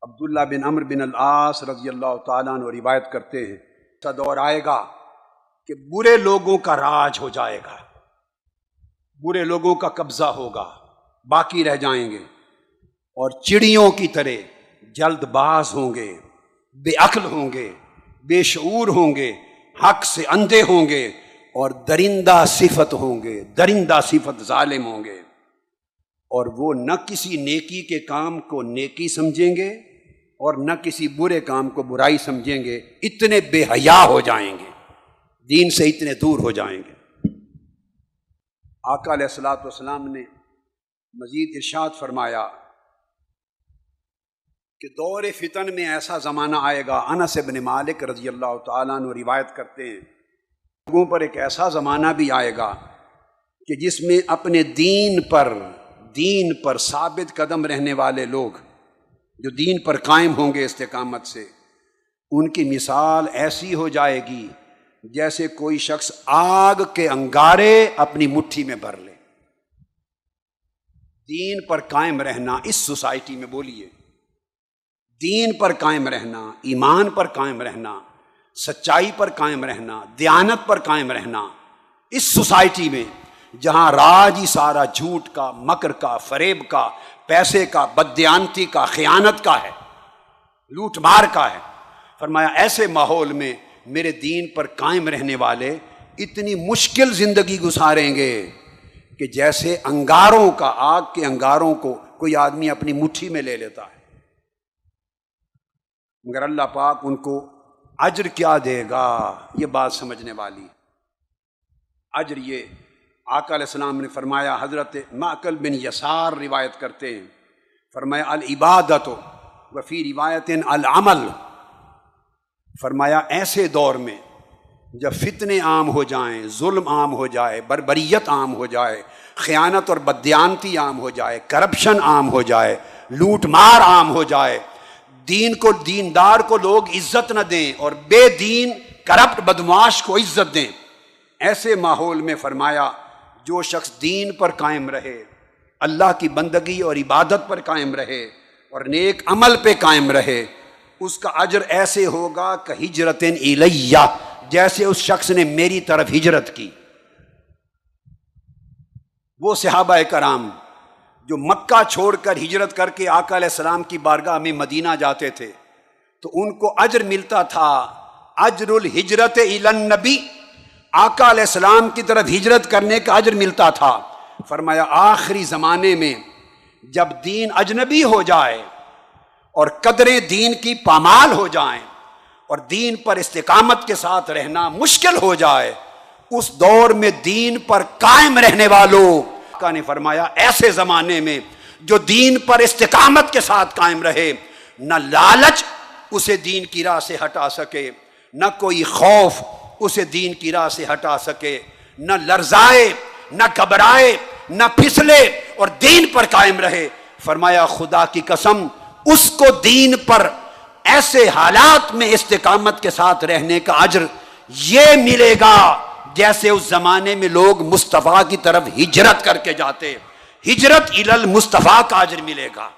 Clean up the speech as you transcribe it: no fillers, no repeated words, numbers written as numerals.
عبداللہ بن عمر بن العاص رضی اللہ تعالیٰ عنہ روایت کرتے ہیں، ایسا دور آئے گا کہ برے لوگوں کا راج ہو جائے گا، برے لوگوں کا قبضہ ہوگا، باقی رہ جائیں گے، اور چڑیوں کی طرح جلد باز ہوں گے، بے عقل ہوں گے، بے شعور ہوں گے، حق سے اندھے ہوں گے، اور درندہ صفت ہوں گے، درندہ صفت ظالم ہوں گے، اور وہ نہ کسی نیکی کے کام کو نیکی سمجھیں گے اور نہ کسی برے کام کو برائی سمجھیں گے، اتنے بے حیا ہو جائیں گے، دین سے اتنے دور ہو جائیں گے۔ آقا علیہ الصلوۃ والسلام نے مزید ارشاد فرمایا کہ دور فتن میں ایسا زمانہ آئے گا، انس بن مالک رضی اللہ تعالیٰ عنہ روایت کرتے ہیں، لوگوں پر ایک ایسا زمانہ بھی آئے گا کہ جس میں اپنے دین پر ثابت قدم رہنے والے لوگ جو دین پر قائم ہوں گے استقامت سے، ان کی مثال ایسی ہو جائے گی جیسے کوئی شخص آگ کے انگارے اپنی مٹھی میں بھر لے۔ دین پر قائم رہنا اس سوسائٹی میں، بولیے، دین پر قائم رہنا، ایمان پر قائم رہنا، سچائی پر قائم رہنا، دیانت پر قائم رہنا اس سوسائٹی میں جہاں راج ہی سارا جھوٹ کا، مکر کا، فریب کا، پیسے کا، بددیانتی کا، خیانت کا ہے، لوٹ مار کا ہے، فرمایا ایسے ماحول میں میرے دین پر قائم رہنے والے اتنی مشکل زندگی گزاریں گے کہ جیسے انگاروں کا، آگ کے انگاروں کو کوئی آدمی اپنی مٹھی میں لے لیتا ہے، مگر اللہ پاک ان کو اجر کیا دے گا، یہ بات سمجھنے والی ہے۔ اجر یہ آقا علیہ السلام نے فرمایا، حضرت معقل بن یسار روایت کرتے ہیں، فرمایا العبادت وفی روایت العمل، فرمایا ایسے دور میں جب فتنے عام ہو جائیں، ظلم عام ہو جائے، بربریت عام ہو جائے، خیانت اور بددیانتی عام ہو جائے، کرپشن عام ہو جائے، لوٹ مار عام ہو جائے، دیندار کو لوگ عزت نہ دیں اور بے دین کرپٹ بدمعاش کو عزت دیں، ایسے ماحول میں فرمایا جو شخص دین پر قائم رہے، اللہ کی بندگی اور عبادت پر قائم رہے اور نیک عمل پہ قائم رہے، اس کا اجر ایسے ہوگا کہ ہجرت الیہ، جیسے اس شخص نے میری طرف ہجرت کی۔ وہ صحابہ کرام جو مکہ چھوڑ کر ہجرت کر کے آقا علیہ السلام کی بارگاہ میں مدینہ جاتے تھے تو ان کو اجر ملتا تھا، اجر الہجرت الی النبی، آقا علیہ السلام کی طرف ہجرت کرنے کا اجر ملتا تھا۔ فرمایا آخری زمانے میں جب دین اجنبی ہو جائے اور قدریں دین کی پامال ہو جائیں اور دین پر استقامت کے ساتھ رہنا مشکل ہو جائے، اس دور میں دین پر قائم رہنے والوں آقا نے فرمایا ایسے زمانے میں جو دین پر استقامت کے ساتھ قائم رہے، نہ لالچ اسے دین کی راہ سے ہٹا سکے، نہ کوئی خوف اسے دین کی راہ سے ہٹا سکے، نہ لرزائے، نہ گھبرائے، نہ پھسلے اور دین پر قائم رہے، فرمایا خدا کی قسم اس کو دین پر ایسے حالات میں استقامت کے ساتھ رہنے کا اجر یہ ملے گا جیسے اس زمانے میں لوگ مصطفیٰ کی طرف ہجرت کر کے جاتے، ہجرت الی المصطفیٰ کا اجر ملے گا۔